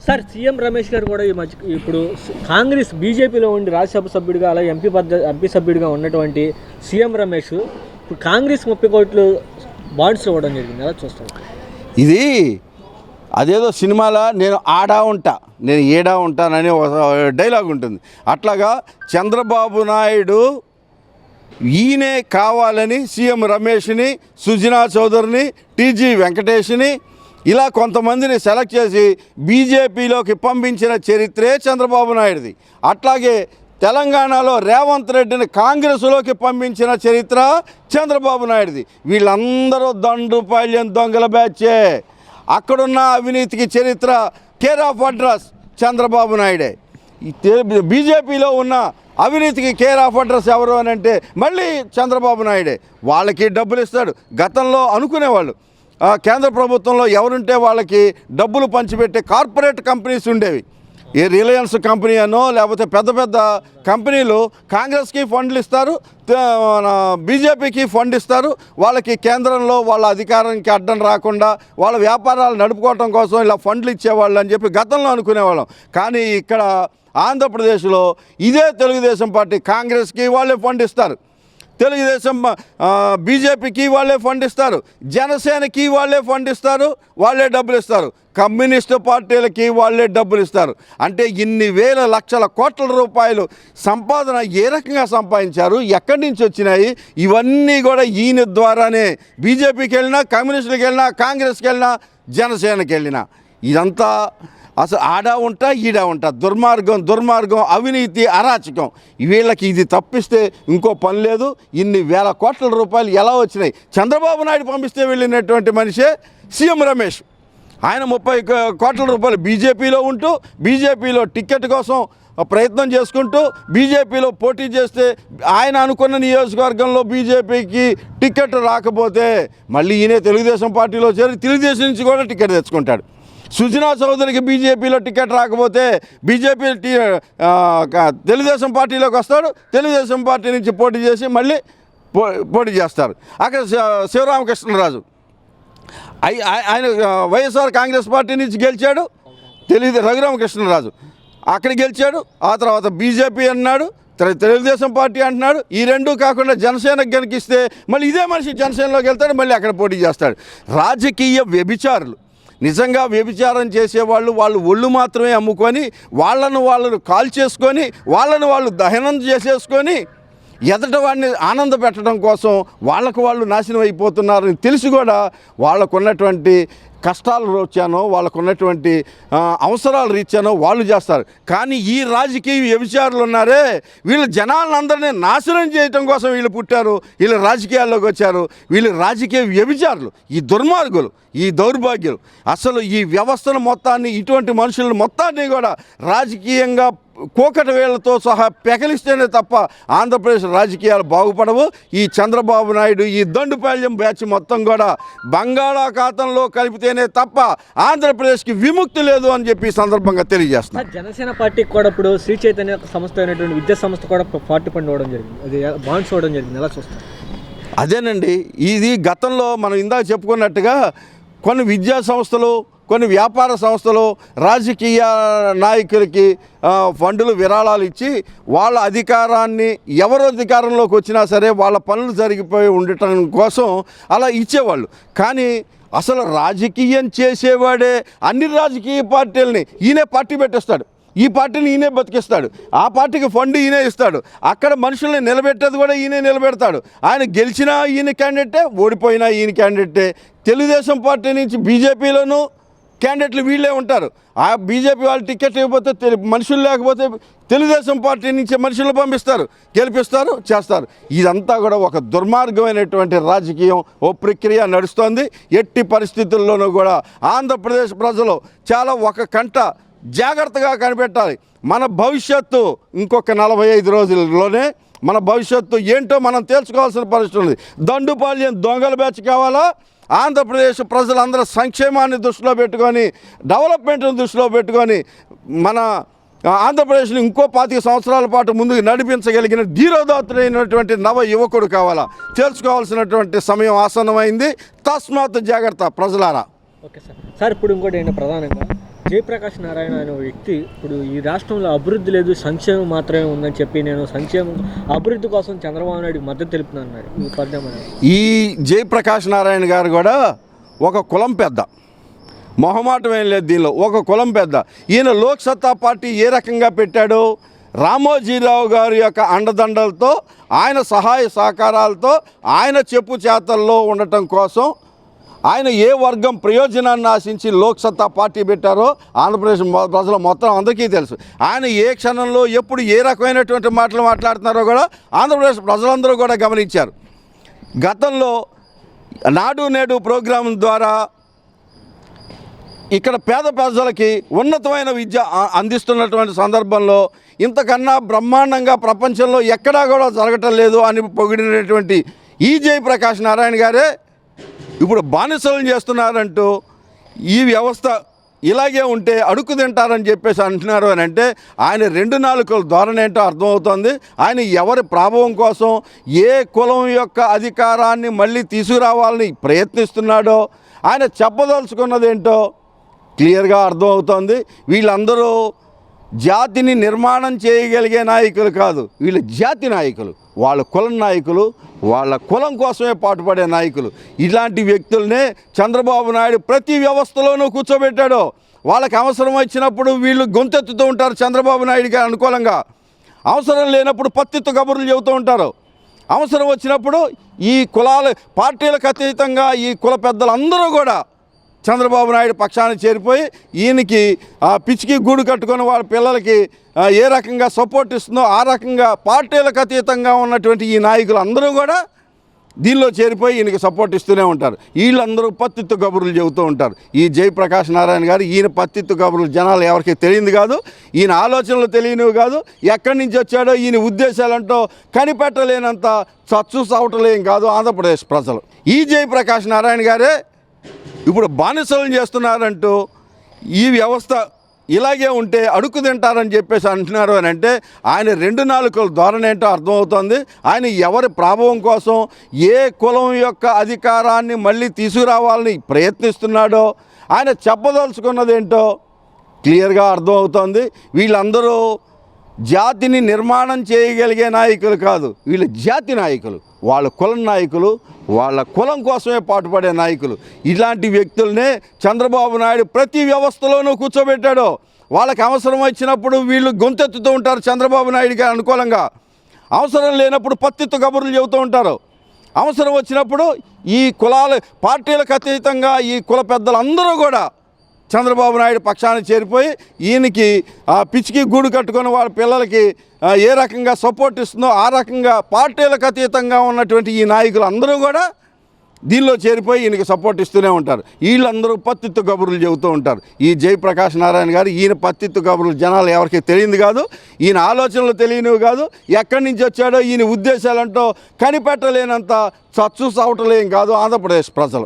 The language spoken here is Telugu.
సార్ సీఎం రమేష్ గారు కూడా ఈ మధ్య ఇప్పుడు కాంగ్రెస్ బీజేపీలో ఉండి రాజ్యసభ సభ్యుడిగా అలాగే ఎంపీ సభ్యుడిగా ఉన్నటువంటి సీఎం రమేష్ ఇప్పుడు కాంగ్రెస్ 30 కోట్లు బాండ్స్ ఇవ్వడం జరిగింది. ఎలా చూస్తాం? ఇది అదేదో సినిమాలో నేను ఆడా ఉంటా నేను ఏడా ఉంటానని ఒక డైలాగ్ ఉంటుంది. అట్లాగా చంద్రబాబు నాయుడు ఈయనే కావాలని సీఎం రమేష్ని, సుజనా చౌదరిని, టీజీ వెంకటేష్ని ఇలా కొంతమందిని సెలెక్ట్ చేసి బీజేపీలోకి పంపించిన చరిత్రే చంద్రబాబు నాయుడుది. అట్లాగే తెలంగాణలో రేవంత్ రెడ్డిని కాంగ్రెస్లోకి పంపించిన చరిత్ర చంద్రబాబు నాయుడుది. వీళ్ళందరూ దండుపాళ్యం దొంగల బ్యాచే. అక్కడున్న అవినీతికి చరిత్ర కేర్ ఆఫ్ అడ్రస్ చంద్రబాబు నాయుడే. బీజేపీలో ఉన్న అవినీతికి కేర్ ఆఫ్ అడ్రస్ ఎవరు అని అంటే మళ్ళీ చంద్రబాబు నాయుడే. వాళ్ళకి డబ్బులు ఇస్తాడు. గతంలో అనుకునేవాళ్ళు కేంద్ర ప్రభుత్వంలో ఎవరుంటే వాళ్ళకి డబ్బులు పంచిపెట్టే కార్పొరేట్ కంపెనీస్ ఉండేవి. ఏ రిలయన్స్ కంపెనీ అనో లేకపోతే పెద్ద పెద్ద కంపెనీలు కాంగ్రెస్కి ఫండ్లు ఇస్తారు, బీజేపీకి ఫండ్ ఇస్తారు. వాళ్ళకి కేంద్రంలో వాళ్ళ అధికారానికి అడ్డం రాకుండా వాళ్ళ వ్యాపారాలు నడుపుకోవటం కోసం ఇలా ఫండ్లు ఇచ్చేవాళ్ళు అని చెప్పి గతంలో అనుకునేవాళ్ళం. కానీ ఇక్కడ ఆంధ్రప్రదేశ్లో ఇదే తెలుగుదేశం పార్టీ కాంగ్రెస్కి వాళ్ళే ఫండ్ ఇస్తారు, తెలుగుదేశం బీజేపీకి వాళ్ళే ఫండ్ ఇస్తారు, జనసేనకి వాళ్ళే ఫండ్ ఇస్తారు, వాళ్ళే డబ్బులు ఇస్తారు, కమ్యూనిస్టు పార్టీలకి వాళ్ళే డబ్బులు ఇస్తారు. అంటే ఇన్ని వేల లక్షల కోట్ల రూపాయలు సంపాదన ఏ రకంగా సంపాదించారు, ఎక్కడి నుంచి వచ్చినాయి, ఇవన్నీ కూడా ఈయన ద్వారానే బీజేపీకి వెళ్ళినా, కమ్యూనిస్టులకు వెళ్ళినా, కాంగ్రెస్కి వెళ్ళినా, జనసేనకి వెళ్ళినా ఇదంతా అసలు ఆడా ఉంటా ఈడా ఉంటా దుర్మార్గం అవినీతి అరాచకం. వీళ్ళకి ఇది తప్పిస్తే ఇంకో పని లేదు. ఇన్ని వేల కోట్ల రూపాయలు ఎలా వచ్చినాయి? చంద్రబాబు నాయుడు పంపిస్తే వెళ్ళినటువంటి మనిషే సీఎం రమేష్. ఆయన 30 కోట్ల రూపాయలు బీజేపీలో ఉంటూ బీజేపీలో టికెట్ కోసం ప్రయత్నం చేసుకుంటూ బీజేపీలో పోటీ చేస్తే ఆయన అనుకున్న నియోజకవర్గంలో బీజేపీకి టికెట్ రాకపోతే మళ్ళీ ఈయన తెలుగుదేశం పార్టీలో చేరి తెలుగుదేశం నుంచి కూడా టికెట్ తెచ్చుకుంటాడు. సుజనా చౌదరికి బీజేపీలో టికెట్ రాకపోతే బీజేపీ తెలుగుదేశం పార్టీలోకి వస్తాడు, తెలుగుదేశం పార్టీ నుంచి పోటీ చేసి మళ్ళీ పోటీ చేస్తారు. అక్కడ శివరామకృష్ణరాజు ఆయన వైఎస్ఆర్ కాంగ్రెస్ పార్టీ నుంచి గెలిచాడు, రఘురామకృష్ణరాజు అక్కడ గెలిచాడు. ఆ తర్వాత బీజేపీ అన్నాడు, తెలుగుదేశం పార్టీ అంటున్నాడు. ఈ రెండూ కాకుండా జనసేనకు గెలికిస్తే మళ్ళీ ఇదే మనిషి జనసేనలోకి వెళ్తాడు, మళ్ళీ అక్కడ పోటీ చేస్తాడు. రాజకీయ వ్యభిచారులు. నిజంగా వ్యభిచారం చేసేవాళ్ళు వాళ్ళు ఒళ్ళు మాత్రమే అమ్ముకొని వాళ్ళను కాల్ చేసుకొని వాళ్ళు దహనం చేసేసుకొని ఎదట వాడిని ఆనంద పెట్టడం కోసం వాళ్ళు నాశనం అయిపోతున్నారని తెలిసి కూడా వాళ్ళకున్నటువంటి కష్టాల రీత్యానో వాళ్ళకున్నటువంటి అవసరాల రీత్యానో వాళ్ళు చేస్తారు. కానీ ఈ రాజకీయ వ్యభిచారులు ఉన్నారే వీళ్ళు జనాలందరినీ నాశనం చేయటం కోసం వీళ్ళు పుట్టారు, వీళ్ళు రాజకీయాల్లోకి వచ్చారు. వీళ్ళు రాజకీయ వ్యభిచారులు, ఈ దుర్మార్గులు, ఈ దౌర్భాగ్యులు. అసలు ఈ వ్యవస్థను మొత్తాన్ని, ఇటువంటి మనుషులను మొత్తాన్ని కూడా రాజకీయంగా కోకట వేళ్లతో సహా పెకలిస్తేనే తప్ప ఆంధ్రప్రదేశ్ రాజకీయాలు బాగుపడవు. ఈ చంద్రబాబు నాయుడు ఈ దండుపాళ్యం బ్యాచ్ మొత్తం కూడా బంగాళాఖాతంలో కలిపితేనే తప్ప ఆంధ్రప్రదేశ్కి విముక్తి లేదు అని చెప్పి ఈ సందర్భంగా తెలియజేస్తున్నారు. జనసేన పార్టీకి కూడా ఇప్పుడు శ్రీ చైతన్య సంస్థ అయినటువంటి విద్యా సంస్థ కూడా 40 ఫండ్ ఇవ్వడం జరిగింది, అది బాండ్స్ ఇవ్వడం జరిగింది. ఎలా చూస్తారు? అదేనండి, ఇది గతంలో మనం ఇందాక చెప్పుకున్నట్టుగా కొన్ని విద్యా సంస్థలు, కొన్ని వ్యాపార సంస్థలు రాజకీయ నాయకులకి ఫండ్లు విరాళాలు ఇచ్చి వాళ్ళ అధికారాన్ని ఎవరు అధికారంలోకి వచ్చినా సరే వాళ్ళ పనులు జరిగిపోయి ఉండటం కోసం అలా ఇచ్చేవాళ్ళు. కానీ అసలు రాజకీయం చేసేవాడే అన్ని రాజకీయ పార్టీలని ఈయనే పార్టీ పెట్టేస్తాడు, ఈ పార్టీని ఈయనే బతికిస్తాడు, ఆ పార్టీకి ఫండ్ ఈయనే ఇస్తాడు, అక్కడ మనుషుల్ని నిలబెట్టేది కూడా ఈయనే నిలబెడతాడు. ఆయన గెలిచినా ఈయన క్యాండిడేటే, ఓడిపోయినా ఈయన క్యాండిడేటే. తెలుగుదేశం పార్టీ నుంచి బీజేపీలోనూ క్యాండిడేట్లు వీళ్ళే ఉంటారు. ఆ బీజేపీ వాళ్ళు టికెట్ ఇవ్వకపోతే మనుషులు లేకపోతే తెలుగుదేశం పార్టీ నుంచి మనుషులు పంపిస్తారు, గెలిపిస్తారు, చేస్తారు. ఇదంతా కూడా ఒక దుర్మార్గమైనటువంటి రాజకీయం ఓ ప్రక్రియ నడుస్తోంది. ఎట్టి పరిస్థితుల్లోనూ కూడా ఆంధ్రప్రదేశ్ ప్రజలు చాలా ఒక కంట జాగ్రత్తగా కనిపెట్టాలి. మన భవిష్యత్తు ఇంకొక 45 రోజుల్లోనే మన భవిష్యత్తు ఏంటో మనం తేల్చుకోవాల్సిన పరిస్థితి ఉంది. దండుపాళ్యం దొంగల బ్యాచ్ కావాలా, ఆంధ్రప్రదేశ్ ప్రజలందరూ సంక్షేమాన్ని దృష్టిలో పెట్టుకొని డెవలప్మెంట్ను దృష్టిలో పెట్టుకొని మన ఆంధ్రప్రదేశ్ని ఇంకో 25 సంవత్సరాల పాటు ముందుకు నడిపించగలిగిన ధీరోదాత్తుడైనటువంటి నవ యువకుడు కావాలా, తెలుసుకోవాల్సినటువంటి సమయం ఆసన్నమైంది. తస్మాత్ జాగ్రత్త ప్రజలారా. Okay sir. సార్ ఇప్పుడు ఇంకోటి ఏంటంటే ప్రధానంగా జయప్రకాష్ నారాయణ అనే వ్యక్తి ఇప్పుడు ఈ రాష్ట్రంలో అభివృద్ధి లేదు, సంక్షేమం మాత్రమే ఉందని చెప్పి నేను అభివృద్ధి కోసం చంద్రబాబు నాయుడు మద్దతు తెలుపుతున్నాను. ఈ పరిణామం ఈ జయప్రకాష్ నారాయణ గారు కూడా ఒక కులం పెద్ద, మొహమాటం ఏం లేదు దీనిలో, ఒక కులం పెద్ద. ఈయన లోక్సత్తా పార్టీ ఏ రకంగా పెట్టాడు, రామోజీరావు గారి యొక్క అండదండలతో, ఆయన సహాయ సహకారాలతో, ఆయన చెప్పు చేతల్లో ఉండటం కోసం ఆయన ఏ వర్గం ప్రయోజనాన్ని ఆశించి లోక్సత్తా పార్టీ పెట్టారో ఆంధ్రప్రదేశ్ ప్రజలు మొత్తం అందరికీ తెలుసు. ఆయన ఏ క్షణంలో ఎప్పుడు ఏ రకమైనటువంటి మాటలు మాట్లాడుతున్నారో కూడా ఆంధ్రప్రదేశ్ ప్రజలందరూ కూడా గమనించారు. గతంలో నాడు నేడు ప్రోగ్రాం ద్వారా ఇక్కడ పేద ప్రజలకి ఉన్నతమైన విద్య అందిస్తున్నటువంటి సందర్భంలో ఇంతకన్నా బ్రహ్మాండంగా ప్రపంచంలో ఎక్కడా కూడా జరగటం లేదు అని పొగిడినటువంటి ఈ జయప్రకాష్ నారాయణ గారే ఇప్పుడు బానిసలను చేస్తున్నారంటూ ఈ వ్యవస్థ ఇలాగే ఉంటే అడుగు తింటారని చెప్పేసి అంటున్నారు అని అంటే ఆయన రెండు నాలుకల ధోరణి ఏంటో అర్థమవుతుంది. ఆయన ఎవరి ప్రభావం కోసం ఏ కులం యొక్క అధికారాన్ని మళ్ళీ తీసుకురావాలని ప్రయత్నిస్తున్నాడో ఆయన చెప్పదలుచుకున్నదేంటో క్లియర్గా అర్థమవుతోంది. వీళ్ళందరూ జాతిని నిర్మాణం చేయగలిగే నాయకులు కాదు, వీళ్ళు జాతి నాయకులు, వాళ్ళ కులం నాయకులు, వాళ్ళ కులం కోసమే పాటుపడే నాయకులు. ఇలాంటి వ్యక్తులనే చంద్రబాబు నాయుడు ప్రతి వ్యవస్థలోనూ కూర్చోబెట్టాడు. వాళ్ళకి అవసరం వచ్చినప్పుడు వీళ్ళు గొంతెత్తుతూ ఉంటారు చంద్రబాబు నాయుడికి అనుకూలంగా, అవసరం లేనప్పుడు పత్తిత్తు కబుర్లు చెబుతూ ఉంటారు. అవసరం వచ్చినప్పుడు ఈ కులాల పార్టీలకు అతీతంగా ఈ కుల పెద్దలందరూ కూడా చంద్రబాబు నాయుడు పక్షాన్ని చేరిపోయి ఈయనకి పిచ్చికి గూడు కట్టుకొని వాళ్ళ పిల్లలకి ఏ రకంగా సపోర్ట్ ఇస్తుందో ఆ రకంగా పార్టీలకు అతీతంగా ఉన్నటువంటి ఈ నాయకులు అందరూ కూడా దీనిలో చేరిపోయి ఈయనకి సపోర్ట్ ఇస్తూనే ఉంటారు. వీళ్ళందరూ పత్తిత్తు కబుర్లు చెబుతూ ఉంటారు. ఈ జయప్రకాష్ నారాయణ గారు ఈయన పత్తిత్తు కబుర్లు జనాలు ఎవరికి తెలియదు కాదు, ఈయన ఆలోచనలు తెలియనివి కాదు, ఎక్కడి నుంచి వచ్చాడో ఈయన ఉద్దేశాలంటూ కనిపెట్టలేనంత చచ్చు సావటలేం కాదు ఆంధ్రప్రదేశ్ ప్రజలు. ఈ జయప్రకాష్ నారాయణ గారే ఇప్పుడు బానిసలను చేస్తున్నారంటూ ఈ వ్యవస్థ ఇలాగే ఉంటే అడుగు తింటారని చెప్పేసి అంటున్నారు అని అంటే ఆయన రెండు నాలుకల ధోరణి ఏంటో అర్థమవుతుంది. ఆయన ఎవరి ప్రభావం కోసం ఏ కులం యొక్క అధికారాన్ని మళ్ళీ తీసుకురావాలని ప్రయత్నిస్తున్నాడో ఆయన చెప్పదలుచుకున్నదేంటో క్లియర్గా అర్థమవుతోంది. వీళ్ళందరూ జాతిని నిర్మాణం చేయగలిగే నాయకులు కాదు, వీళ్ళు జాతి నాయకులు, వాళ్ళ కులం నాయకులు, వాళ్ళ కులం కోసమే పాటుపడే నాయకులు. ఇలాంటి వ్యక్తులనే చంద్రబాబు నాయుడు ప్రతి వ్యవస్థలోనూ కూర్చోబెట్టాడు. వాళ్ళకి అవసరం వచ్చినప్పుడు వీళ్ళు గొంతెత్తుతూ ఉంటారు చంద్రబాబు నాయుడికి అనుకూలంగా, అవసరం లేనప్పుడు పత్తిత్తు కబుర్లు చెబుతూ ఉంటారు. అవసరం వచ్చినప్పుడు ఈ కులాల పార్టీలకు అతీతంగా ఈ కుల పెద్దలందరూ కూడా చంద్రబాబు నాయుడు పక్షాన్ని చేరిపోయి ఈయనకి పిచ్చికి గూడు కట్టుకొని వాళ్ళ పిల్లలకి ఏ రకంగా సపోర్ట్ ఇస్తుందో ఆ రకంగా పార్టీలకు అతీతంగా ఉన్నటువంటి ఈ నాయకులు అందరూ కూడా దీనిలో చేరిపోయి ఈయనకి సపోర్ట్ ఇస్తూనే ఉంటారు. వీళ్ళందరూ పత్తిత్తు కబుర్లు చెబుతూ ఉంటారు. ఈ జయప్రకాష్ నారాయణ గారు ఈయన పత్తిత్తు కబుర్లు జనాలు ఎవరికి తెలియదు కాదు, ఈయన ఆలోచనలు తెలియనివి కాదు, ఎక్కడి నుంచి వచ్చాడో ఈయన ఉద్దేశాలంటూ కనిపెట్టలేనంత చచ్చు సావటలేం కాదు ఆంధ్రప్రదేశ్ ప్రజలు.